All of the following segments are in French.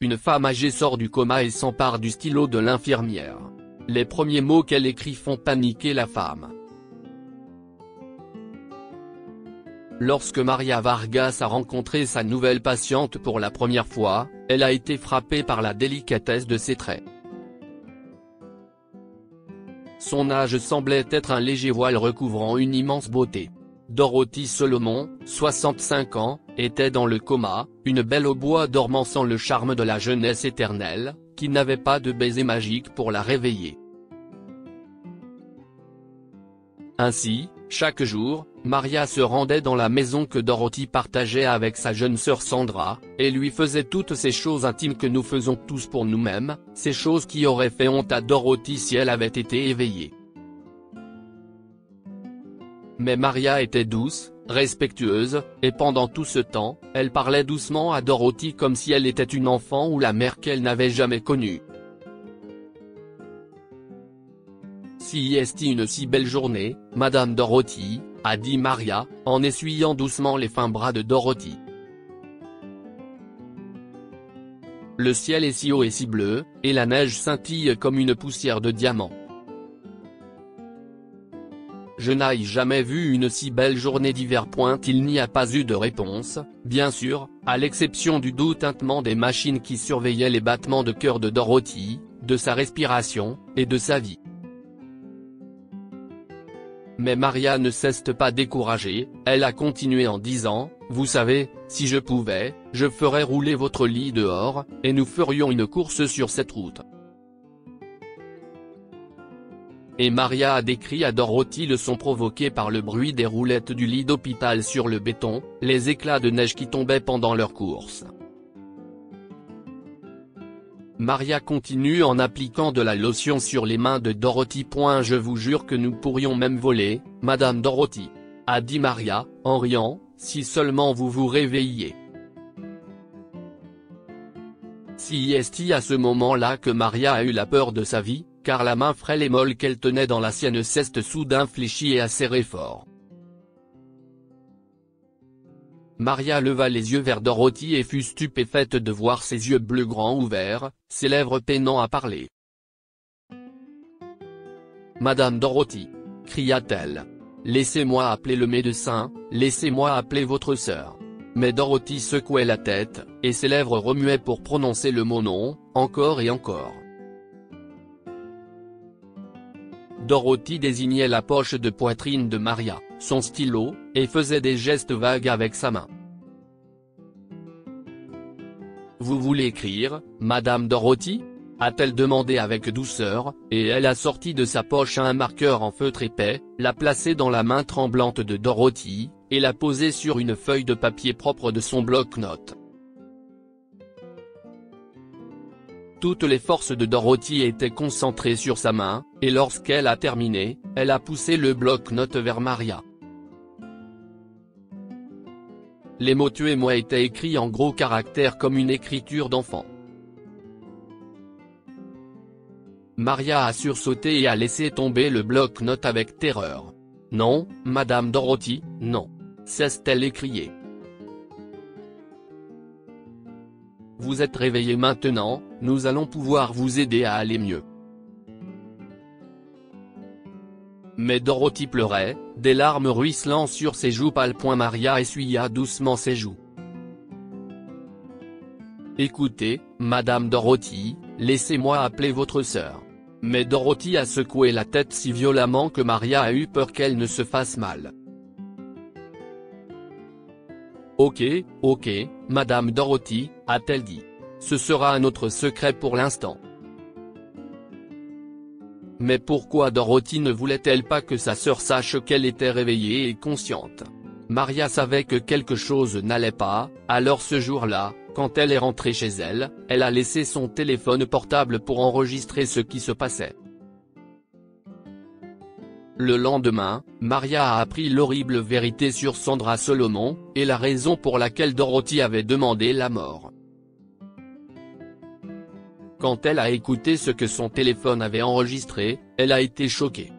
une femme âgée sort du coma et s'empare du stylo de l'infirmière. Les premiers mots qu'elle écrit font paniquer la femme. Lorsque Maria Vargas a rencontré sa nouvelle patiente pour la première fois, elle a été frappée par la délicatesse de ses traits. Son âge semblait être un léger voile recouvrant une immense beauté. Dorothy Solomon, 65 ans, était dans le coma, une belle au bois dormant sans le charme de la jeunesse éternelle, qui n'avait pas de baiser magique pour la réveiller. Ainsi, chaque jour, Maria se rendait dans la maison que Dorothy partageait avec sa jeune sœur Sandra, et lui faisait toutes ces choses intimes que nous faisons tous pour nous-mêmes, ces choses qui auraient fait honte à Dorothy si elle avait été éveillée. Mais Maria était douce, respectueuse, et pendant tout ce temps, elle parlait doucement à Dorothy comme si elle était une enfant ou la mère qu'elle n'avait jamais connue. Si est une si belle journée, Madame Dorothy, a dit Maria, en essuyant doucement les fins bras de Dorothy. Le ciel est si haut et si bleu, et la neige scintille comme une poussière de diamant. Je n'ai jamais vu une si belle journée d'hiver. Il n'y a pas eu de réponse, bien sûr, à l'exception du doux tintement des machines qui surveillaient les battements de cœur de Dorothy, de sa respiration, et de sa vie. Mais Maria ne cesse pas découragée, elle a continué en disant, « Vous savez, si je pouvais, je ferais rouler votre lit dehors, et nous ferions une course sur cette route. » Et Maria a décrit à Dorothy le son provoqué par le bruit des roulettes du lit d'hôpital sur le béton, les éclats de neige qui tombaient pendant leur course. Maria continue en appliquant de la lotion sur les mains de Dorothy. Je vous jure que nous pourrions même voler, Madame Dorothy, a dit Maria, en riant, si seulement vous vous réveilliez. Si est à ce moment-là que Maria a eu la peur de sa vie, car la main frêle et molle qu'elle tenait dans la sienne s'est soudain fléchie et a serré fort. Maria leva les yeux vers Dorothy et fut stupéfaite de voir ses yeux bleus grands ouverts, ses lèvres peinant à parler. « Madame Dorothy !» cria-t-elle. « Laissez-moi appeler le médecin, laissez-moi appeler votre sœur. » Mais Dorothy secouait la tête, et ses lèvres remuaient pour prononcer le mot non, encore et encore. Dorothy désignait la poche de poitrine de Maria, son stylo, et faisait des gestes vagues avec sa main. « Vous voulez écrire, Madame Dorothy ?» a-t-elle demandé avec douceur, et elle a sorti de sa poche un marqueur en feutre épais, l'a placé dans la main tremblante de Dorothy, et l'a posé sur une feuille de papier propre de son bloc-notes. Toutes les forces de Dorothy étaient concentrées sur sa main, et lorsqu'elle a terminé, elle a poussé le bloc-notes vers Maria. Les mots « tuez-moi » étaient écrits en gros caractères comme une écriture d'enfant. Maria a sursauté et a laissé tomber le bloc-notes avec terreur. « Non, Madame Dorothy, non !» s'est-elle écriée. « Vous êtes réveillée maintenant, nous allons pouvoir vous aider à aller mieux. » Mais Dorothy pleurait, des larmes ruisselant sur ses joues pâles. Maria essuya doucement ses joues. « Écoutez, Madame Dorothy, laissez-moi appeler votre sœur. » Mais Dorothy a secoué la tête si violemment que Maria a eu peur qu'elle ne se fasse mal. « Ok, Madame Dorothy, a-t-elle dit. Ce sera un autre secret pour l'instant. » Mais pourquoi Dorothy ne voulait-elle pas que sa sœur sache qu'elle était réveillée et consciente? Maria savait que quelque chose n'allait pas, alors ce jour-là, quand elle est rentrée chez elle, elle a laissé son téléphone portable pour enregistrer ce qui se passait. Le lendemain, Maria a appris l'horrible vérité sur Sandra Solomon, et la raison pour laquelle Dorothy avait demandé la mort. Quand elle a écouté ce que son téléphone avait enregistré, elle a été choquée.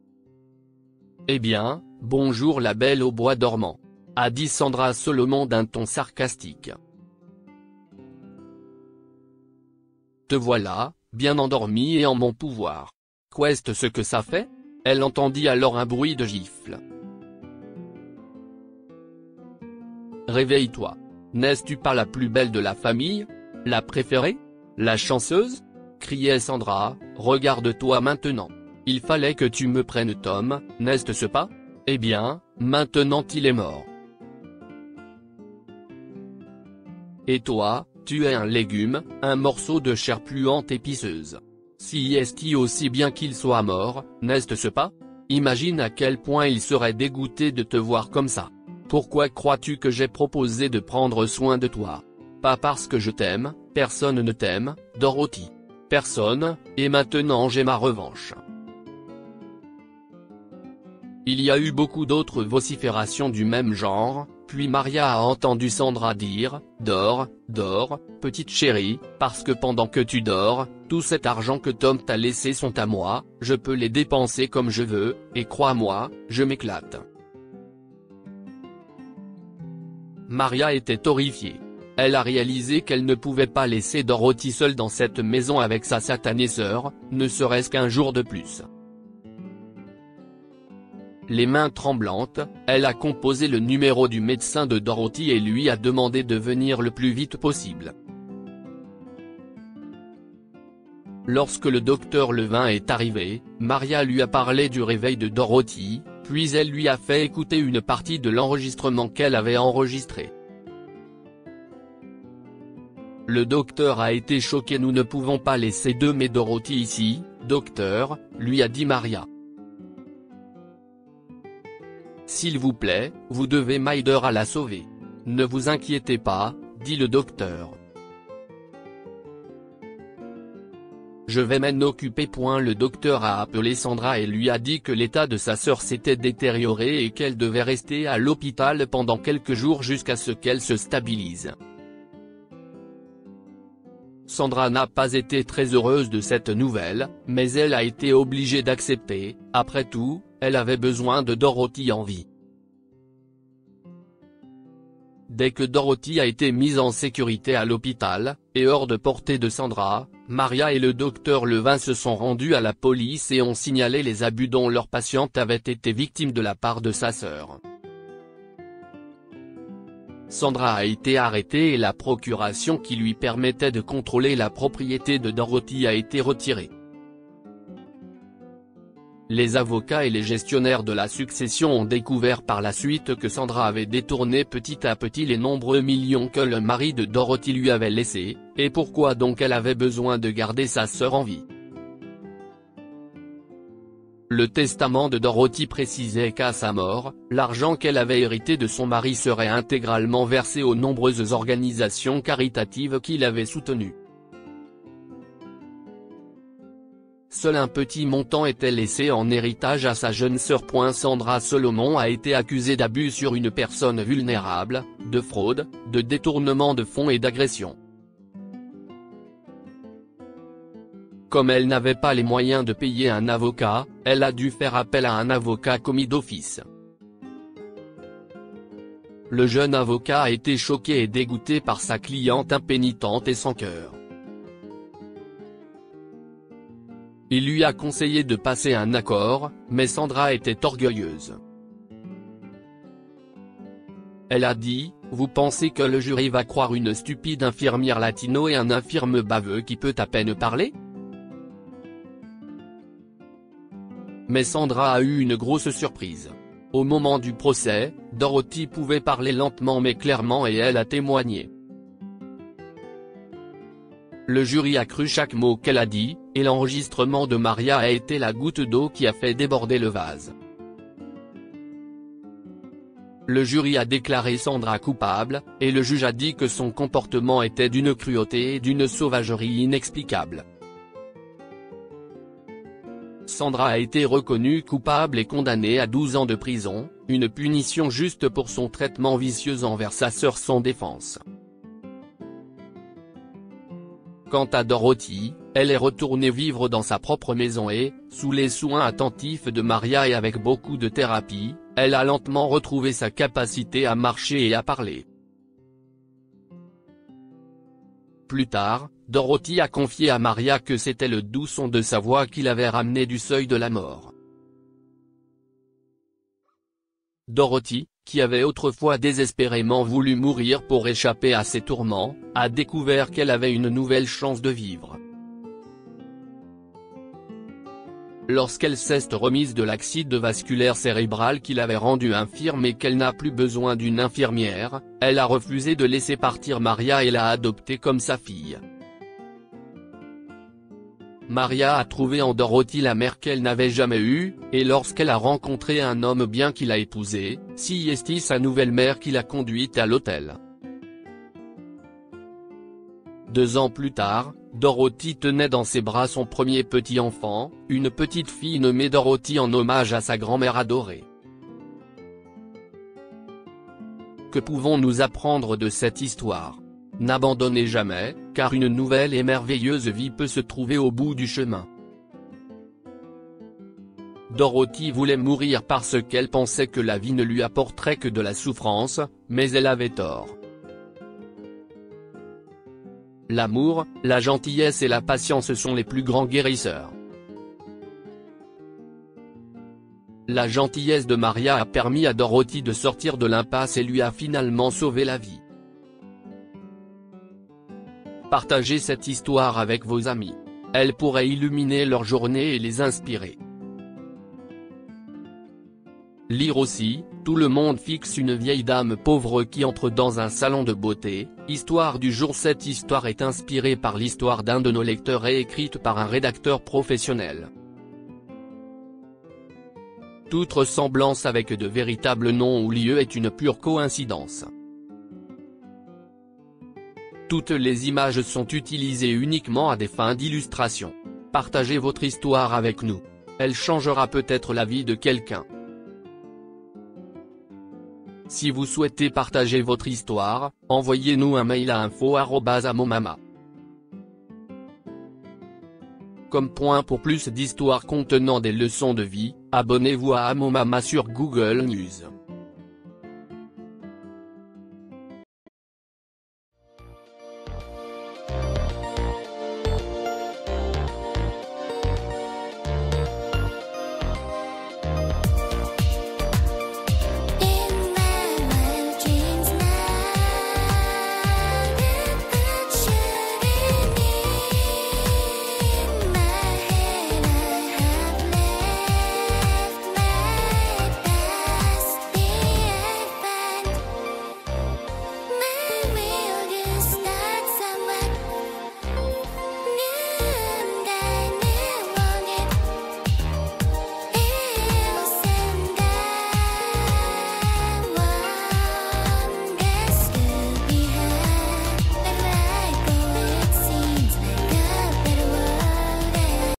« Eh bien, bonjour la belle au bois dormant », a dit Sandra Solomon d'un ton sarcastique. Te voilà, bien endormi et en mon pouvoir. Qu'est-ce ce que ça fait? Elle entendit alors un bruit de gifle. Réveille-toi. N'es-tu pas la plus belle de la famille? La préférée? La chanceuse? Criait Sandra, regarde-toi maintenant. Il fallait que tu me prennes Tom, n'est-ce pas? Eh bien, maintenant il est mort. Et toi, tu es un légume, un morceau de chair puante et pisseuse. Si est-il aussi bien qu'il soit mort, n'est-ce pas? Imagine à quel point il serait dégoûté de te voir comme ça. Pourquoi crois-tu que j'ai proposé de prendre soin de toi? Pas parce que je t'aime, personne ne t'aime, Dorothy. Personne, et maintenant j'ai ma revanche. Il y a eu beaucoup d'autres vociférations du même genre, puis Maria a entendu Sandra dire « Dors, dors, petite chérie, parce que pendant que tu dors, tout cet argent que Tom t'a laissé sont à moi, je peux les dépenser comme je veux, et crois-moi, je m'éclate. » Maria était horrifiée. Elle a réalisé qu'elle ne pouvait pas laisser Dorothy seule dans cette maison avec sa satanée sœur, ne serait-ce qu'un jour de plus. Les mains tremblantes, elle a composé le numéro du médecin de Dorothy et lui a demandé de venir le plus vite possible. Lorsque le docteur Levin est arrivé, Maria lui a parlé du réveil de Dorothy, puis elle lui a fait écouter une partie de l'enregistrement qu'elle avait enregistré. Le docteur a été choqué. Nous ne pouvons pas laisser Tom et Dorothy ici, docteur, lui a dit Maria. S'il vous plaît, vous devez m'aider à la sauver. Ne vous inquiétez pas, dit le docteur. Je vais m'en occuper. Le docteur a appelé Sandra et lui a dit que l'état de sa sœur s'était détérioré et qu'elle devait rester à l'hôpital pendant quelques jours jusqu'à ce qu'elle se stabilise. Sandra n'a pas été très heureuse de cette nouvelle, mais elle a été obligée d'accepter. Après tout, elle avait besoin de Dorothy en vie. Dès que Dorothy a été mise en sécurité à l'hôpital, et hors de portée de Sandra, Maria et le docteur Levin se sont rendus à la police et ont signalé les abus dont leur patiente avait été victime de la part de sa sœur. Sandra a été arrêtée et la procuration qui lui permettait de contrôler la propriété de Dorothy a été retirée. Les avocats et les gestionnaires de la succession ont découvert par la suite que Sandra avait détourné petit à petit les nombreux millions que le mari de Dorothy lui avait laissés, et pourquoi donc elle avait besoin de garder sa sœur en vie. Le testament de Dorothy précisait qu'à sa mort, l'argent qu'elle avait hérité de son mari serait intégralement versé aux nombreuses organisations caritatives qu'il avait soutenues. Seul un petit montant était laissé en héritage à sa jeune sœur. Sandra Solomon a été accusée d'abus sur une personne vulnérable, de fraude, de détournement de fonds et d'agression. Comme elle n'avait pas les moyens de payer un avocat, elle a dû faire appel à un avocat commis d'office. Le jeune avocat a été choqué et dégoûté par sa cliente impénitente et sans cœur. Il lui a conseillé de passer un accord, mais Sandra était orgueilleuse. Elle a dit, « Vous pensez que le jury va croire une stupide infirmière latino et un infirme baveux qui peut à peine parler ?» Mais Sandra a eu une grosse surprise. Au moment du procès, Dorothy pouvait parler lentement mais clairement et elle a témoigné. Le jury a cru chaque mot qu'elle a dit, et l'enregistrement de Maria a été la goutte d'eau qui a fait déborder le vase. Le jury a déclaré Sandra coupable, et le juge a dit que son comportement était d'une cruauté et d'une sauvagerie inexplicables. Sandra a été reconnue coupable et condamnée à 12 ans de prison, une punition juste pour son traitement vicieux envers sa sœur sans défense. Quant à Dorothy, elle est retournée vivre dans sa propre maison et, sous les soins attentifs de Maria et avec beaucoup de thérapie, elle a lentement retrouvé sa capacité à marcher et à parler. Plus tard, Dorothy a confié à Maria que c'était le doux son de sa voix qui l'avait ramené du seuil de la mort. Dorothy, qui avait autrefois désespérément voulu mourir pour échapper à ses tourments, a découvert qu'elle avait une nouvelle chance de vivre. Lorsqu'elle s'est remise de l'accident vasculaire cérébral qui l'avait rendue infirme et qu'elle n'a plus besoin d'une infirmière, elle a refusé de laisser partir Maria et l'a adoptée comme sa fille. Maria a trouvé en Dorothy la mère qu'elle n'avait jamais eue, et lorsqu'elle a rencontré un homme bien qui l'a épousée, si est sa nouvelle mère qui l'a conduite à l'hôtel. 2 ans plus tard, Dorothy tenait dans ses bras son premier petit enfant, une petite fille nommée Dorothy en hommage à sa grand-mère adorée. Que pouvons-nous apprendre de cette histoire ? N'abandonnez jamais, car une nouvelle et merveilleuse vie peut se trouver au bout du chemin. Dorothy voulait mourir parce qu'elle pensait que la vie ne lui apporterait que de la souffrance, mais elle avait tort. L'amour, la gentillesse et la patience sont les plus grands guérisseurs. La gentillesse de Maria a permis à Dorothy de sortir de l'impasse et lui a finalement sauvé la vie. Partagez cette histoire avec vos amis. Elle pourrait illuminer leur journée et les inspirer. Lire aussi, tout le monde fixe une vieille dame pauvre qui entre dans un salon de beauté. Histoire du jour. Cette histoire est inspirée par l'histoire d'un de nos lecteurs et écrite par un rédacteur professionnel. Toute ressemblance avec de véritables noms ou lieux est une pure coïncidence. Toutes les images sont utilisées uniquement à des fins d'illustration. Partagez votre histoire avec nous. Elle changera peut-être la vie de quelqu'un. Si vous souhaitez partager votre histoire, envoyez-nous un mail à info@amomama.com. Pour plus d'histoires contenant des leçons de vie, abonnez-vous à Amomama sur Google News.